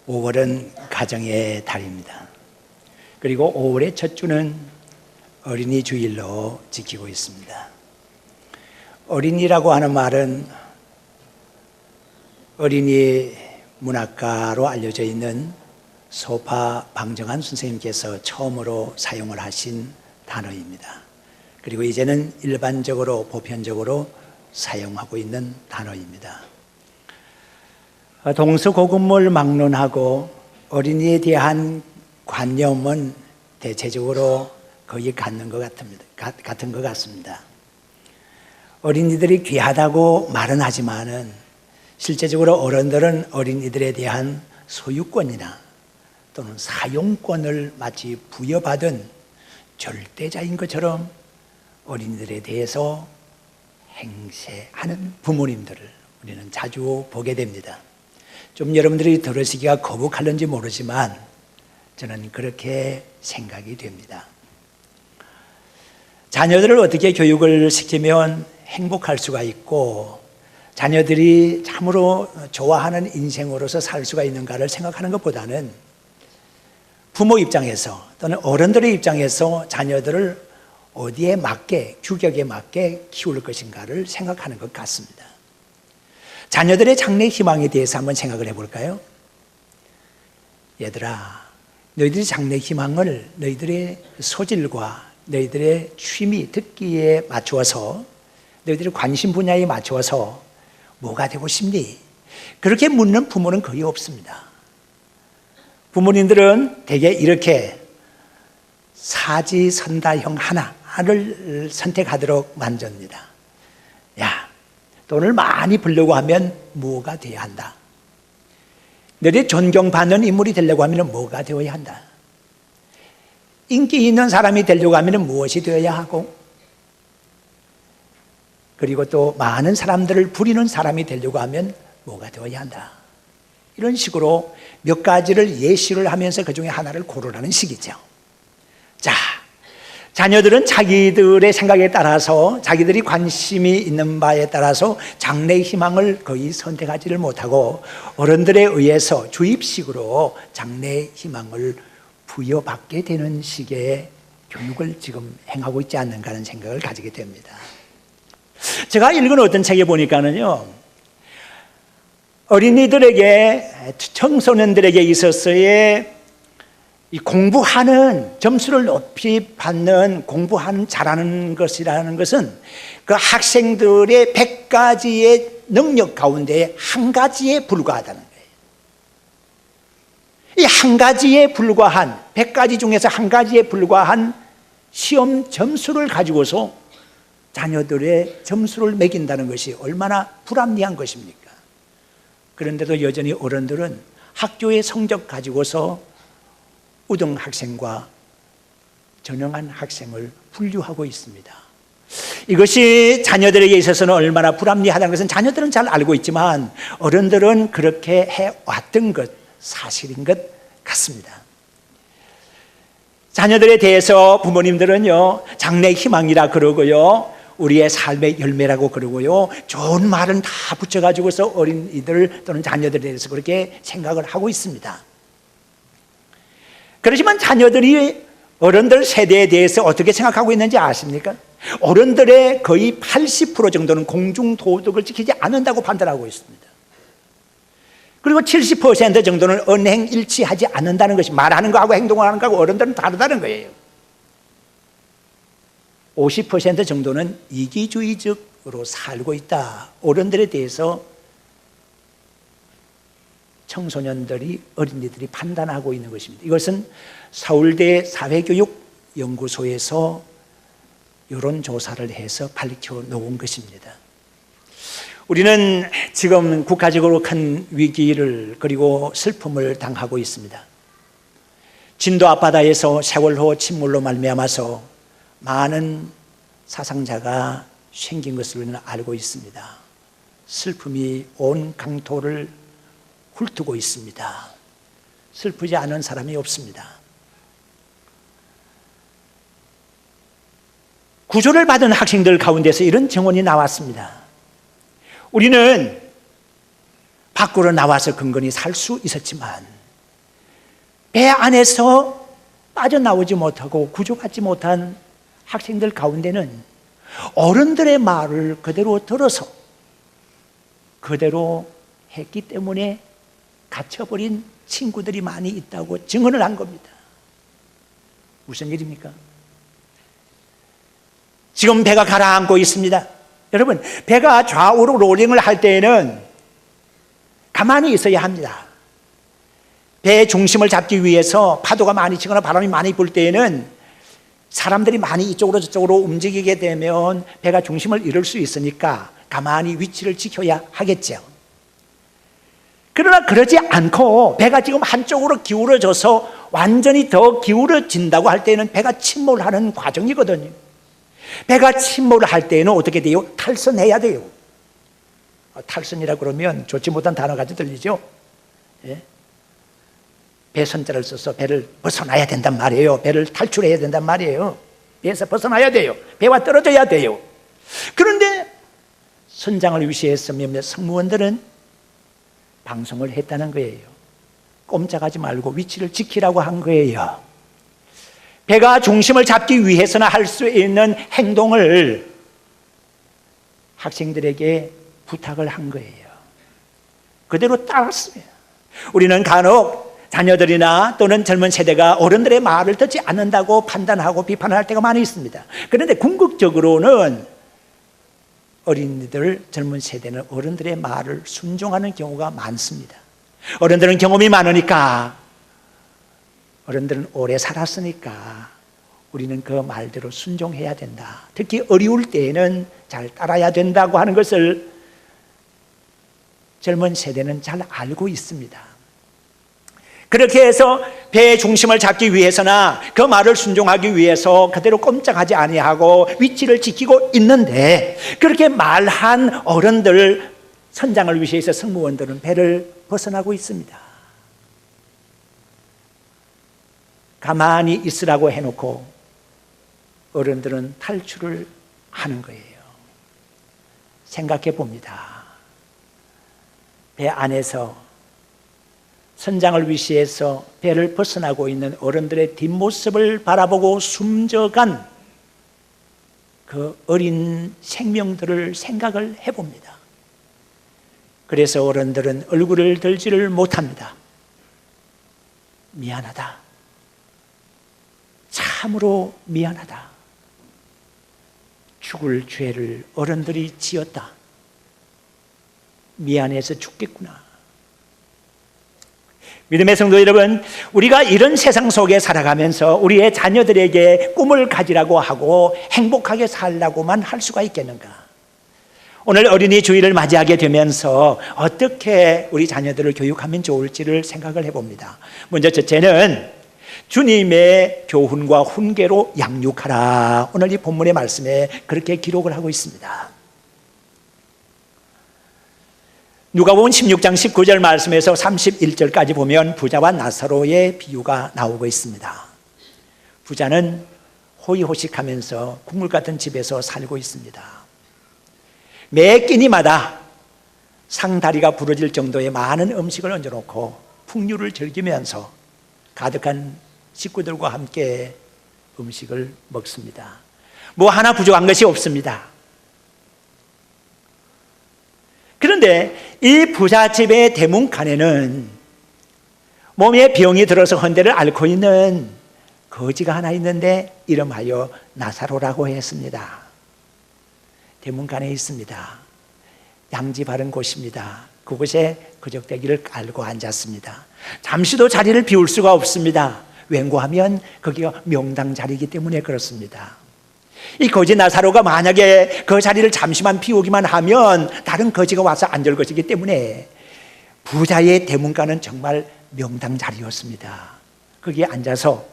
5월은 가정의 달입니다. 그리고 5월의 첫 주는 어린이 주일로 지키고 있습니다. 어린이라고 하는 말은 어린이 문학가로 알려져 있는 소파 방정환 선생님께서 처음으로 사용을 하신 단어입니다. 그리고 이제는 일반적으로 보편적으로 사용하고 있는 단어입니다. 동서고금을 막론하고 어린이에 대한 관념은 대체적으로 거의 같은 것 같습니다. 어린이들이 귀하다고 말은 하지만은 실제적으로 어른들은 어린이들에 대한 소유권이나 또는 사용권을 마치 부여받은 절대자인 것처럼 어린이들에 대해서 행세하는 부모님들을 우리는 자주 보게 됩니다. 좀 여러분들이 들으시기가 거북할는지 모르지만 저는 그렇게 생각이 됩니다. 자녀들을 어떻게 교육을 시키면 행복할 수가 있고 자녀들이 참으로 좋아하는 인생으로서 살 수가 있는가를 생각하는 것보다는 부모 입장에서 또는 어른들의 입장에서 자녀들을 어디에 맞게, 규격에 맞게 키울 것인가를 생각하는 것 같습니다. 자녀들의 장래 희망에 대해서 한번 생각을 해볼까요? 얘들아, 너희들의 장래 희망을 너희들의 소질과 너희들의 취미, 특기에 맞추어서 너희들의 관심 분야에 맞추어서 뭐가 되고 싶니? 그렇게 묻는 부모는 거의 없습니다. 부모님들은 대개 이렇게 사지선다형 하나를 선택하도록 만듭니다. 야, 돈을 많이 벌려고 하면 뭐가 되어야 한다. 너희 존경받는 인물이 되려고 하면 뭐가 되어야 한다. 인기 있는 사람이 되려고 하면 무엇이 되어야 하고, 그리고 또 많은 사람들을 부리는 사람이 되려고 하면 뭐가 되어야 한다. 이런 식으로 몇 가지를 예시를 하면서 그 중에 하나를 고르라는 식이죠. 자, 자녀들은 자기들의 생각에 따라서 자기들이 관심이 있는 바에 따라서 장래 희망을 거의 선택하지를 못하고 어른들에 의해서 주입식으로 장래 희망을 부여받게 되는 식의 교육을 지금 행하고 있지 않는가 하는 생각을 가지게 됩니다. 제가 읽은 어떤 책에 보니까는요, 어린이들에게, 청소년들에게 있어서의 이 공부하는, 점수를 높이 받는, 공부하는, 잘하는 것이라는 것은 그 학생들의 100가지의 능력 가운데 한 가지에 불과하다는 거예요. 이 한 가지에 불과한, 100가지 중에서 한 가지에 불과한 시험 점수를 가지고서 자녀들의 점수를 매긴다는 것이 얼마나 불합리한 것입니까? 그런데도 여전히 어른들은 학교의 성적 가지고서 우등 학생과 전형한 학생을 분류하고 있습니다. 이것이 자녀들에게 있어서는 얼마나 불합리하다는 것은 자녀들은 잘 알고 있지만 어른들은 그렇게 해왔던 것, 사실인 것 같습니다. 자녀들에 대해서 부모님들은요, 장래 희망이라 그러고요, 우리의 삶의 열매라고 그러고요, 좋은 말은 다 붙여가지고서 어린이들 또는 자녀들에 대해서 그렇게 생각을 하고 있습니다. 그렇지만 자녀들이 어른들 세대에 대해서 어떻게 생각하고 있는지 아십니까? 어른들의 거의 80% 정도는 공중도덕을 지키지 않는다고 판단하고 있습니다. 그리고 70% 정도는 언행일치하지 않는다는 것이, 말하는 거하고 행동하는 거하고 어른들은 다르다는 거예요. 50% 정도는 이기주의적으로 살고 있다. 어른들에 대해서 청소년들이, 어린이들이 판단하고 있는 것입니다. 이것은 서울대 사회교육연구소에서 이런 조사를 해서 밝혀 놓은 것입니다. 우리는 지금 국가적으로 큰 위기를, 그리고 슬픔을 당하고 있습니다. 진도 앞바다에서 세월호 침몰로 말미암아서 많은 사상자가 생긴 것을 우리는 알고 있습니다. 슬픔이 온 강토를 훑고 있습니다. 슬프지 않은 사람이 없습니다. 구조를 받은 학생들 가운데서 이런 증언이 나왔습니다. 우리는 밖으로 나와서 근근히 살 수 있었지만 배 안에서 빠져나오지 못하고 구조받지 못한 학생들 가운데는 어른들의 말을 그대로 들어서 그대로 했기 때문에 갇혀버린 친구들이 많이 있다고 증언을 한 겁니다. 무슨 일입니까? 지금 배가 가라앉고 있습니다. 여러분, 배가 좌우로 롤링을 할 때에는 가만히 있어야 합니다. 배의 중심을 잡기 위해서 파도가 많이 치거나 바람이 많이 불 때에는 사람들이 많이 이쪽으로 저쪽으로 움직이게 되면 배가 중심을 잃을 수 있으니까 가만히 위치를 지켜야 하겠죠. 그러나 그러지 않고 배가 지금 한쪽으로 기울어져서 완전히 더 기울어진다고 할 때는 배가 침몰하는 과정이거든요. 배가 침몰할 때는 어떻게 돼요? 탈선해야 돼요. 탈선이라 그러면 좋지 못한 단어까지 들리죠. 예? 배선자를 써서 배를 벗어나야 된단 말이에요. 배를 탈출해야 된단 말이에요. 배에서 벗어나야 돼요. 배와 떨어져야 돼요. 그런데 선장을 위시해서 몇몇 승무원들은 방송을 했다는 거예요. 꼼짝하지 말고 위치를 지키라고 한 거예요. 배가 중심을 잡기 위해서는 할 수 있는 행동을 학생들에게 부탁을 한 거예요. 그대로 따랐어요. 우리는 간혹 자녀들이나 또는 젊은 세대가 어른들의 말을 듣지 않는다고 판단하고 비판할 때가 많이 있습니다. 그런데 궁극적으로는 어린이들, 젊은 세대는 어른들의 말을 순종하는 경우가 많습니다. 어른들은 경험이 많으니까, 어른들은 오래 살았으니까 우리는 그 말대로 순종해야 된다. 특히 어려울 때에는 잘 따라야 된다고 하는 것을 젊은 세대는 잘 알고 있습니다. 그렇게 해서 배의 중심을 잡기 위해서나 그 말을 순종하기 위해서 그대로 꼼짝하지 아니하고 위치를 지키고 있는데, 그렇게 말한 어른들, 선장을 위시해서 승무원들은 배를 벗어나고 있습니다. 가만히 있으라고 해놓고 어른들은 탈출을 하는 거예요. 생각해 봅니다. 배 안에서 선장을 위시해서 배를 벗어나고 있는 어른들의 뒷모습을 바라보고 숨져간 그 어린 생명들을 생각을 해봅니다. 그래서 어른들은 얼굴을 들지를 못합니다. 미안하다. 참으로 미안하다. 죽을 죄를 어른들이 지었다. 미안해서 죽겠구나. 믿음의 성도 여러분, 우리가 이런 세상 속에 살아가면서 우리의 자녀들에게 꿈을 가지라고 하고 행복하게 살라고만 할 수가 있겠는가? 오늘 어린이 주일을 맞이하게 되면서 어떻게 우리 자녀들을 교육하면 좋을지를 생각을 해봅니다. 먼저 첫째는 주님의 교훈과 훈계로 양육하라. 오늘 이 본문의 말씀에 그렇게 기록을 하고 있습니다. 누가복음 16장 19절 말씀에서 31절까지 보면 부자와 나사로의 비유가 나오고 있습니다. 부자는 호의호식하면서 국물 같은 집에서 살고 있습니다. 매 끼니마다 상다리가 부러질 정도의 많은 음식을 얹어놓고 풍류를 즐기면서 가득한 식구들과 함께 음식을 먹습니다. 뭐 하나 부족한 것이 없습니다. 그런데 이 부잣집의 대문간에는 몸에 병이 들어서 헌대를 앓고 있는 거지가 하나 있는데 이름하여 나사로라고 했습니다. 대문간에 있습니다. 양지 바른 곳입니다. 그곳에 거적대기를 깔고 앉았습니다. 잠시도 자리를 비울 수가 없습니다. 왠고하면 거기가 명당 자리이기 때문에 그렇습니다. 이 거지 나사로가 만약에 그 자리를 잠시만 비우기만 하면 다른 거지가 와서 앉을 것이기 때문에 부자의 대문간은 정말 명당 자리였습니다. 거기에 앉아서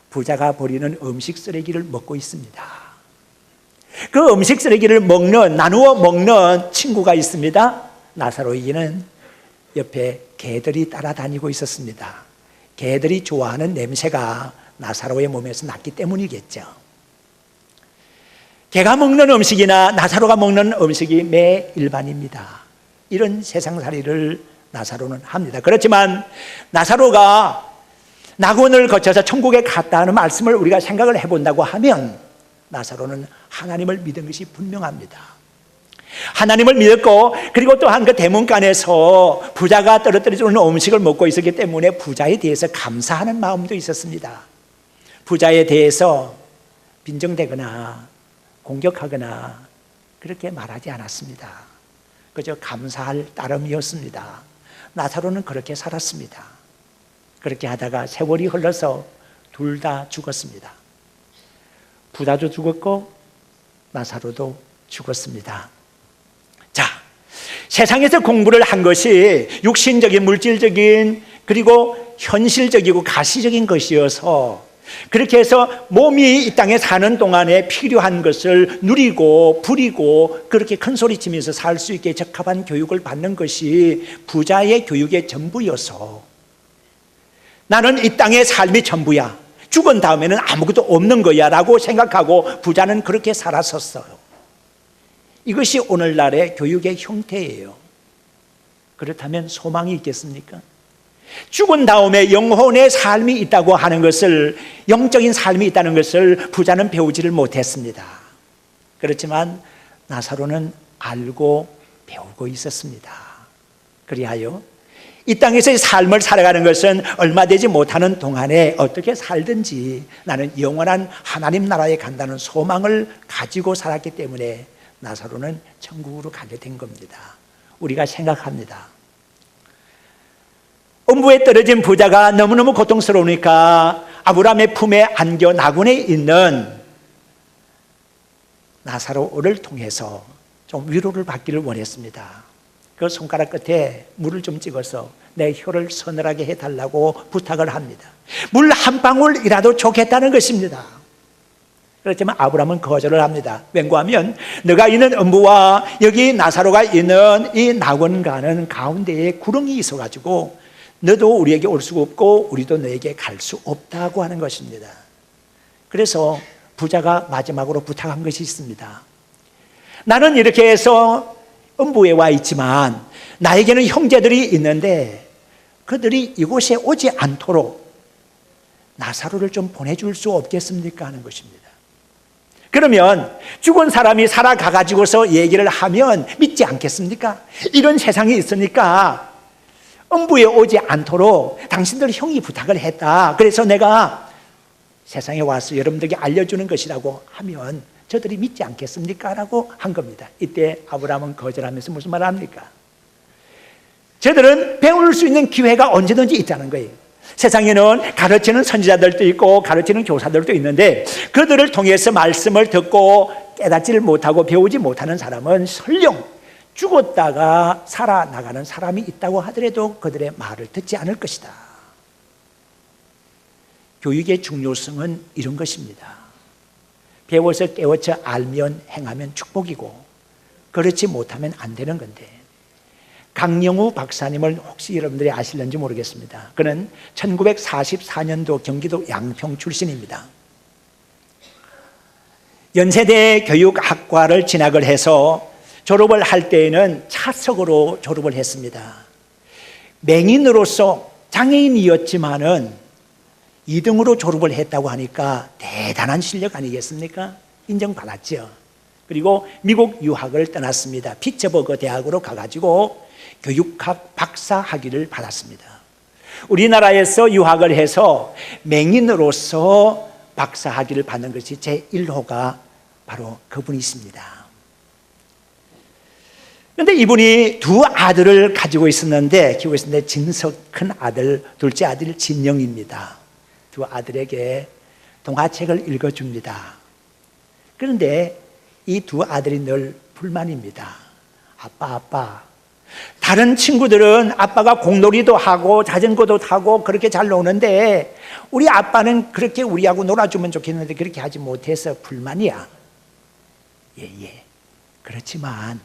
부자가 버리는 음식 쓰레기를 먹고 있습니다. 그 음식 쓰레기를 나누어 먹는 친구가 있습니다. 나사로에게는 옆에 개들이 따라다니고 있었습니다. 개들이 좋아하는 냄새가 나사로의 몸에서 났기 때문이겠죠. 개가 먹는 음식이나 나사로가 먹는 음식이 매 일반입니다. 이런 세상살이를 나사로는 합니다. 그렇지만 나사로가 낙원을 거쳐서 천국에 갔다는 말씀을 우리가 생각을 해본다고 하면 나사로는 하나님을 믿은 것이 분명합니다. 하나님을 믿었고, 그리고 또한 그 대문간에서 부자가 떨어뜨려주는 음식을 먹고 있었기 때문에 부자에 대해서 감사하는 마음도 있었습니다. 부자에 대해서 빈정대거나 공격하거나 그렇게 말하지 않았습니다. 그저 감사할 따름이었습니다. 나사로는 그렇게 살았습니다. 그렇게 하다가 세월이 흘러서 둘 다 죽었습니다. 부자도 죽었고 나사로도 죽었습니다. 자, 세상에서 공부를 한 것이 육신적인, 물질적인, 그리고 현실적이고 가시적인 것이어서, 그렇게 해서 몸이 이 땅에 사는 동안에 필요한 것을 누리고 부리고 그렇게 큰 소리치면서 살 수 있게 적합한 교육을 받는 것이 부자의 교육의 전부여서, 나는 이 땅의 삶이 전부야, 죽은 다음에는 아무것도 없는 거야 라고 생각하고 부자는 그렇게 살았었어요. 이것이 오늘날의 교육의 형태예요. 그렇다면 소망이 있겠습니까? 죽은 다음에 영혼의 삶이 있다고 하는 것을, 영적인 삶이 있다는 것을 부자는 배우지를 못했습니다. 그렇지만 나사로는 알고 배우고 있었습니다. 그리하여 이 땅에서의 삶을 살아가는 것은 얼마 되지 못하는 동안에 어떻게 살든지 나는 영원한 하나님 나라에 간다는 소망을 가지고 살았기 때문에 나사로는 천국으로 가게 된 겁니다. 우리가 생각합니다. 음부에 떨어진 부자가 너무너무 고통스러우니까 아브라함의 품에 안겨 낙원에 있는 나사로를 통해서 좀 위로를 받기를 원했습니다. 그 손가락 끝에 물을 좀 찍어서 내 혀를 서늘하게 해달라고 부탁을 합니다. 물 한 방울이라도 좋겠다는 것입니다. 그렇지만 아브라함은 거절을 합니다. 왠고하면 너가 있는 음부와 여기 나사로가 있는 이 낙원가는 가운데에 구렁이 있어가지고 너도 우리에게 올 수가 없고 우리도 너에게 갈 수 없다고 하는 것입니다. 그래서 부자가 마지막으로 부탁한 것이 있습니다. 나는 이렇게 해서 음부에 와 있지만 나에게는 형제들이 있는데 그들이 이곳에 오지 않도록 나사로를 좀 보내줄 수 없겠습니까? 하는 것입니다. 그러면 죽은 사람이 살아가가지고서 얘기를 하면 믿지 않겠습니까? 이런 세상이 있으니까 음부에 오지 않도록 당신들 형이 부탁을 했다. 그래서 내가 세상에 와서 여러분들에게 알려주는 것이라고 하면 저들이 믿지 않겠습니까? 라고 한 겁니다. 이때 아브라함은 거절하면서 무슨 말을 합니까? 저들은 배울 수 있는 기회가 언제든지 있다는 거예요. 세상에는 가르치는 선지자들도 있고 가르치는 교사들도 있는데 그들을 통해서 말씀을 듣고 깨닫지를 못하고 배우지 못하는 사람은 설령 죽었다가 살아나가는 사람이 있다고 하더라도 그들의 말을 듣지 않을 것이다. 교육의 중요성은 이런 것입니다. 배워서 깨우쳐 알면 행하면 축복이고 그렇지 못하면 안 되는 건데, 강영우 박사님을 혹시 여러분들이 아실는지 모르겠습니다. 그는 1944년도 경기도 양평 출신입니다. 연세대 교육학과를 진학을 해서 졸업을 할 때에는 차석으로 졸업을 했습니다. 맹인으로서 장애인이었지만은 2등으로 졸업을 했다고 하니까 대단한 실력 아니겠습니까? 인정받았죠. 그리고 미국 유학을 떠났습니다. 피츠버그 대학으로 가가지고 교육학 박사 학위를 받았습니다. 우리나라에서 유학을 해서 맹인으로서 박사 학위를 받는 것이 제1호가 바로 그분이십니다. 그런데 이분이 두 아들을 가지고 있었는데, 키우고 있었는데, 진석 큰 아들, 둘째 아들 진영입니다. 두 아들에게 동화책을 읽어줍니다. 그런데 이 두 아들이 늘 불만입니다. 아빠. 다른 친구들은 아빠가 공놀이도 하고 자전거도 타고 그렇게 잘 노는데 우리 아빠는 그렇게 우리하고 놀아주면 좋겠는데 그렇게 하지 못해서 불만이야. 예. 그렇지만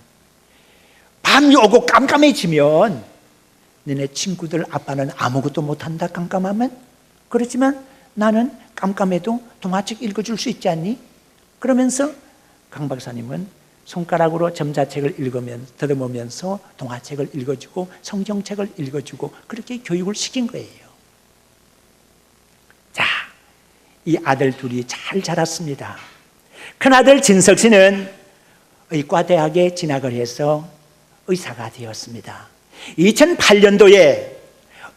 밤이 오고 깜깜해지면 너네 친구들 아빠는 아무것도 못한다 깜깜하면? 그렇지만 나는 깜깜해도 동화책 읽어줄 수 있지 않니? 그러면서 강 박사님은 손가락으로 점자책을 들어보면서 동화책을 읽어주고 성경책을 읽어주고 그렇게 교육을 시킨 거예요. 이 아들 둘이 잘 자랐습니다. 큰아들 진석 씨는 의과대학에 진학을 해서 의사가 되었습니다. 2008년도에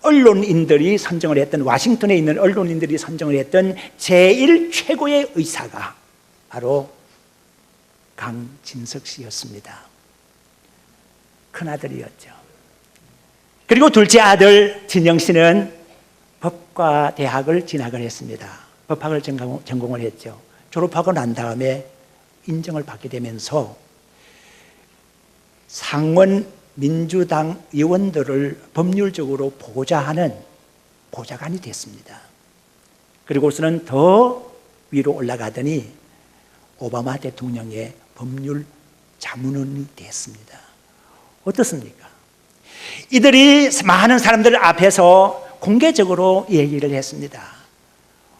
언론인들이 선정을 했던, 워싱턴에 있는 언론인들이 선정을 했던 제1 최고의 의사가 바로 강진석 씨였습니다. 큰아들이었죠. 그리고 둘째 아들 진영 씨는 법과 대학을 진학을 했습니다. 법학을 전공을 했죠. 졸업하고 난 다음에 인정을 받게 되면서 상원 민주당 의원들을 법률적으로 보좌하는 보좌관이 됐습니다. 그리고서는 더 위로 올라가더니 오바마 대통령의 법률 자문원이 됐습니다. 어떻습니까? 이들이 많은 사람들 앞에서 공개적으로 얘기를 했습니다.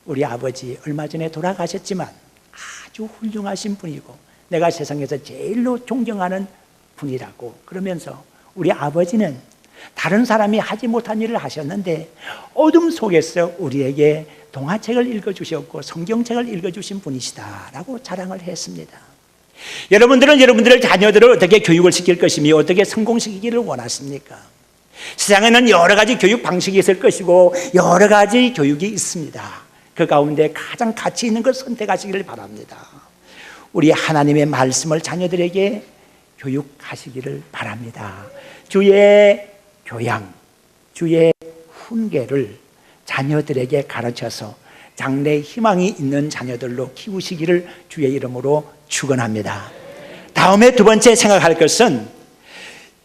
우리 아버지 얼마 전에 돌아가셨지만 아주 훌륭하신 분이고 내가 세상에서 제일로 존경하는 분이라고, 그러면서 우리 아버지는 다른 사람이 하지 못한 일을 하셨는데 어둠 속에서 우리에게 동화책을 읽어주셨고 성경책을 읽어주신 분이시다라고 자랑을 했습니다. 여러분들은 여러분들의 자녀들을 어떻게 교육을 시킬 것이며 어떻게 성공시키기를 원하십니까? 세상에는 여러 가지 교육 방식이 있을 것이고 여러 가지 교육이 있습니다. 그 가운데 가장 가치 있는 걸 선택하시기를 바랍니다. 우리 하나님의 말씀을 자녀들에게 교육하시기를 바랍니다. 주의 교양, 주의 훈계를 자녀들에게 가르쳐서 장래에 희망이 있는 자녀들로 키우시기를 주의 이름으로 축원합니다. 다음에 두 번째 생각할 것은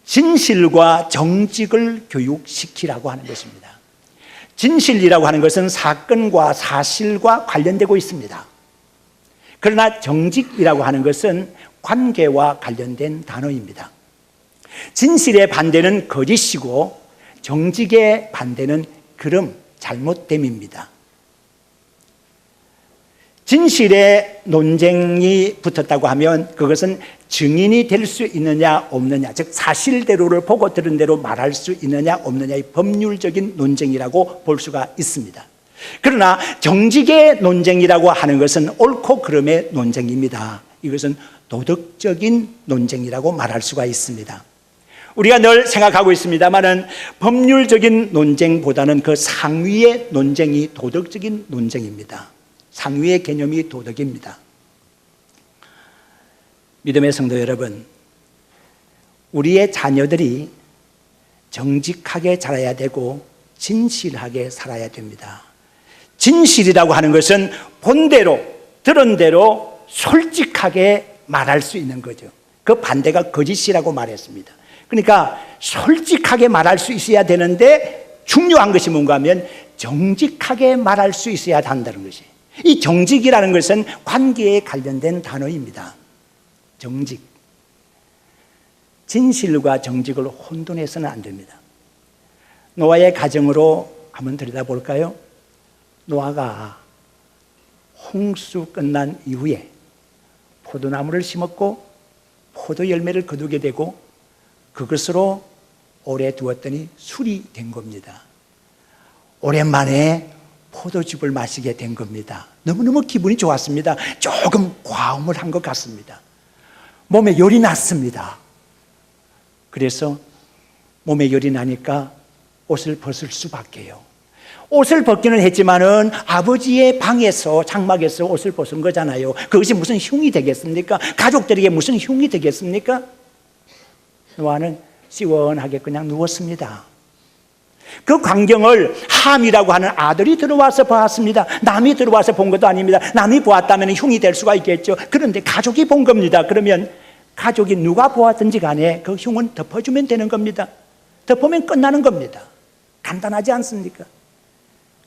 진실과 정직을 교육시키라고 하는 것입니다. 진실이라고 하는 것은 사건과 사실과 관련되고 있습니다. 그러나 정직이라고 하는 것은 관계와 관련된 단어입니다. 진실의 반대는 거짓이고 정직의 반대는 그름, 잘못됨입니다. 진실의 논쟁이 붙었다고 하면 그것은 증인이 될 수 있느냐 없느냐, 즉 사실대로를 보고 들은 대로 말할 수 있느냐 없느냐의 법률적인 논쟁이라고 볼 수가 있습니다. 그러나 정직의 논쟁이라고 하는 것은 옳고 그름의 논쟁입니다. 이것은 도덕적인 논쟁이라고 말할 수가 있습니다. 우리가 늘 생각하고 있습니다만은 법률적인 논쟁보다는 그 상위의 논쟁이 도덕적인 논쟁입니다. 상위의 개념이 도덕입니다. 믿음의 성도 여러분, 우리의 자녀들이 정직하게 자라야 되고 진실하게 살아야 됩니다. 진실이라고 하는 것은 본 대로 들은 대로 솔직하게 말할 수 있는 거죠. 그 반대가 거짓이라고 말했습니다. 그러니까 솔직하게 말할 수 있어야 되는데 중요한 것이 뭔가 하면 정직하게 말할 수 있어야 한다는 것이, 이 정직이라는 것은 관계에 관련된 단어입니다. 정직, 진실과 정직을 혼돈해서는 안 됩니다. 노아의 가정으로 한번 들여다볼까요? 노아가 홍수 끝난 이후에 포도나무를 심었고 포도 열매를 거두게 되고 그것으로 오래 두었더니 술이 된 겁니다. 오랜만에 포도즙을 마시게 된 겁니다. 너무너무 기분이 좋았습니다. 조금 과음을 한 것 같습니다. 몸에 열이 났습니다. 그래서 몸에 열이 나니까 옷을 벗을 수밖에요. 옷을 벗기는 했지만은 아버지의 방에서, 장막에서 옷을 벗은 거잖아요. 그것이 무슨 흉이 되겠습니까? 가족들에게 무슨 흉이 되겠습니까? 노아는 시원하게 그냥 누웠습니다. 그 광경을 함이라고 하는 아들이 들어와서 보았습니다. 남이 들어와서 본 것도 아닙니다. 남이 보았다면 흉이 될 수가 있겠죠. 그런데 가족이 본 겁니다. 그러면 가족이 누가 보았든지 간에 그 흉은 덮어주면 되는 겁니다. 덮으면 끝나는 겁니다. 간단하지 않습니까?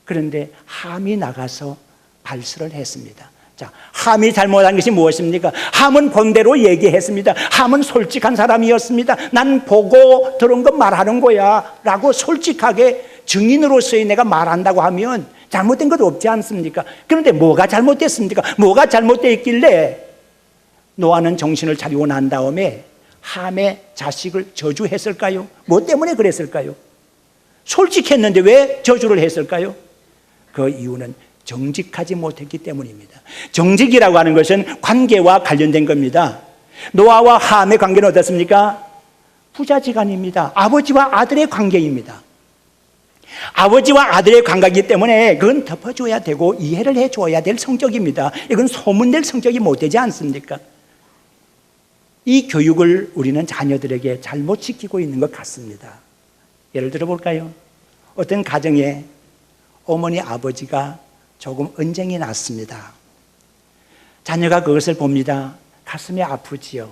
그런데 함이 나가서 발설을 했습니다. 자, 함이 잘못한 것이 무엇입니까? 함은 본대로 얘기했습니다. 함은 솔직한 사람이었습니다. 난 보고 들은 것 말하는 거야 라고 솔직하게 증인으로서의 내가 말한다고 하면 잘못된 것 없지 않습니까? 그런데 뭐가 잘못됐습니까? 뭐가 잘못되어 있길래 노아는 정신을 차리고 난 다음에 함의 자식을 저주했을까요? 뭐 때문에 그랬을까요? 솔직했는데 왜 저주를 했을까요? 그 이유는 정직하지 못했기 때문입니다. 정직이라고 하는 것은 관계와 관련된 겁니다. 노아와 함의 관계는 어떻습니까? 부자지간입니다. 아버지와 아들의 관계입니다. 아버지와 아들의 관계이기 때문에 그건 덮어줘야 되고 이해를 해줘야 될 성격입니다. 이건 소문낼 성격이 못 되지 않습니까? 이 교육을 우리는 자녀들에게 잘못 시키고 있는 것 같습니다. 예를 들어 볼까요? 어떤 가정에 어머니 아버지가 조금 언쟁이 났습니다. 자녀가 그것을 봅니다. 가슴이 아프지요.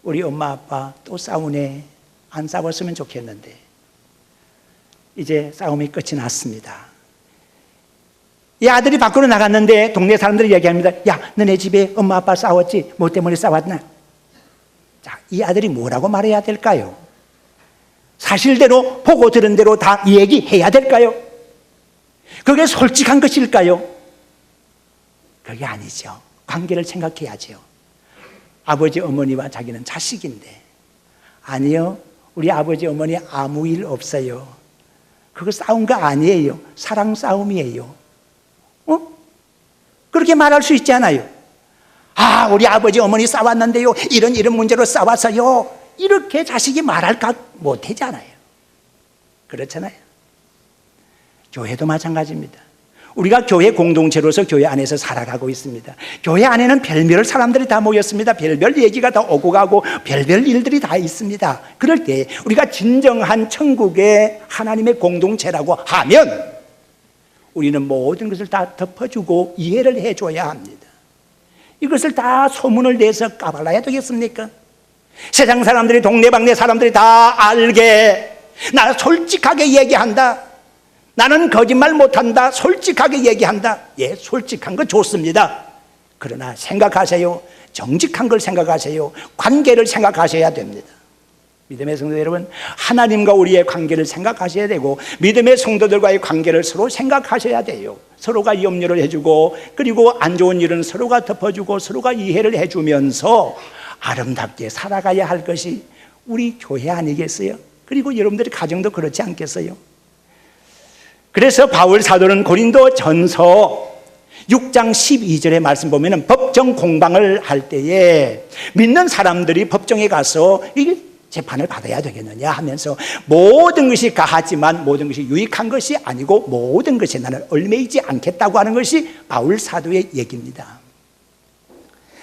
우리 엄마 아빠 또 싸우네. 안 싸웠으면 좋겠는데. 이제 싸움이 끝이 났습니다. 이 아들이 밖으로 나갔는데 동네 사람들이 얘기합니다. 야, 너네 집에 엄마 아빠 싸웠지? 뭐 때문에 싸웠나? 자, 이 아들이 뭐라고 말해야 될까요? 사실대로 보고 들은 대로 다 얘기해야 될까요? 그게 솔직한 것일까요? 그게 아니죠. 관계를 생각해야죠. 아버지 어머니와 자기는 자식인데, 아니요, 우리 아버지 어머니 아무 일 없어요. 그거 싸운 거 아니에요. 사랑 싸움이에요. 그렇게 말할 수 있잖아요. 아, 우리 아버지 어머니 싸웠는데요, 이런 문제로 싸웠어요. 이렇게 자식이 말할까 못하잖아요. 그렇잖아요. 교회도 마찬가지입니다. 우리가 교회 공동체로서 교회 안에서 살아가고 있습니다. 교회 안에는 별별 사람들이 다 모였습니다. 별별 얘기가 다 오고 가고 별별 일들이 다 있습니다. 그럴 때 우리가 진정한 천국의 하나님의 공동체라고 하면 우리는 모든 것을 다 덮어주고 이해를 해줘야 합니다. 이것을 다 소문을 내서 까발라야 되겠습니까? 세상 사람들이, 동네방네 사람들이 다 알게, 나 솔직하게 얘기한다, 나는 거짓말 못한다, 솔직하게 얘기한다. 예, 솔직한 거 좋습니다. 그러나 생각하세요. 정직한 걸 생각하세요. 관계를 생각하셔야 됩니다. 믿음의 성도 여러분, 하나님과 우리의 관계를 생각하셔야 되고, 믿음의 성도들과의 관계를 서로 생각하셔야 돼요. 서로가 염려를 해주고, 그리고 안 좋은 일은 서로가 덮어주고, 서로가 이해를 해주면서 아름답게 살아가야 할 것이 우리 교회 아니겠어요? 그리고 여러분들의 가정도 그렇지 않겠어요? 그래서 바울 사도는 고린도 전서 6장 12절의 말씀 보면은 법정 공방을 할 때에 믿는 사람들이 법정에 가서 이게 재판을 받아야 되겠느냐 하면서 모든 것이 가하지만 모든 것이 유익한 것이 아니고 모든 것이 나는 얽매이지 않겠다고 하는 것이 바울 사도의 얘기입니다.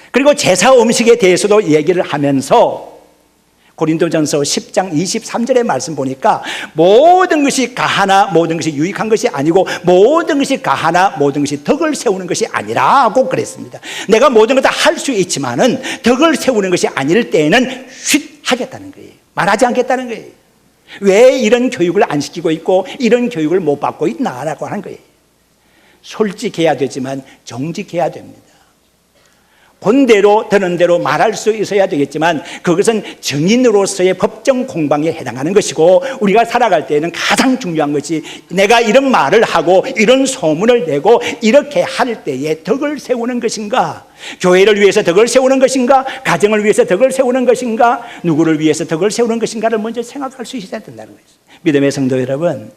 그리고 제사 음식에 대해서도 얘기를 하면서 고린도전서 10장 23절의 말씀 보니까 모든 것이 가하나 모든 것이 유익한 것이 아니고 모든 것이 가하나 모든 것이 덕을 세우는 것이 아니라고 그랬습니다. 내가 모든 것 다 할 수 있지만은 덕을 세우는 것이 아닐 때에는 쉿 하겠다는 거예요. 말하지 않겠다는 거예요. 왜 이런 교육을 안 시키고 있고 이런 교육을 못 받고 있나라고 하는 거예요. 솔직해야 되지만 정직해야 됩니다. 본대로 드는 대로 말할 수 있어야 되겠지만 그것은 증인으로서의 법정 공방에 해당하는 것이고, 우리가 살아갈 때에는 가장 중요한 것이 내가 이런 말을 하고 이런 소문을 내고 이렇게 할 때에 덕을 세우는 것인가, 교회를 위해서 덕을 세우는 것인가, 가정을 위해서 덕을 세우는 것인가, 누구를 위해서 덕을 세우는 것인가를 먼저 생각할 수 있어야 된다는 거죠. 믿음의 성도 여러분,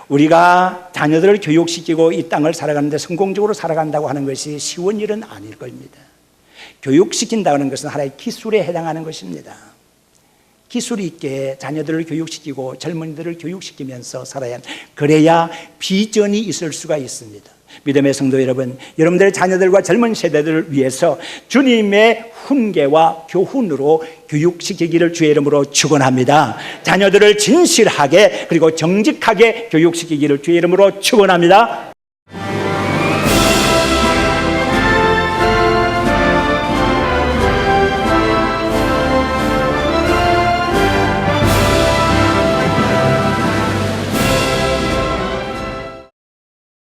우리가 자녀들을 교육시키고 이 땅을 살아가는데 성공적으로 살아간다고 하는 것이 쉬운 일은 아닐 겁니다. 교육시킨다는 것은 하나의 기술에 해당하는 것입니다. 기술 있게 자녀들을 교육시키고 젊은이들을 교육시키면서 살아야, 그래야 비전이 있을 수가 있습니다. 믿음의 성도 여러분, 여러분들의 자녀들과 젊은 세대들을 위해서 주님의 훈계와 교훈으로 교육시키기를 주의 이름으로 축원합니다. 자녀들을 진실하게 그리고 정직하게 교육시키기를 주의 이름으로 축원합니다.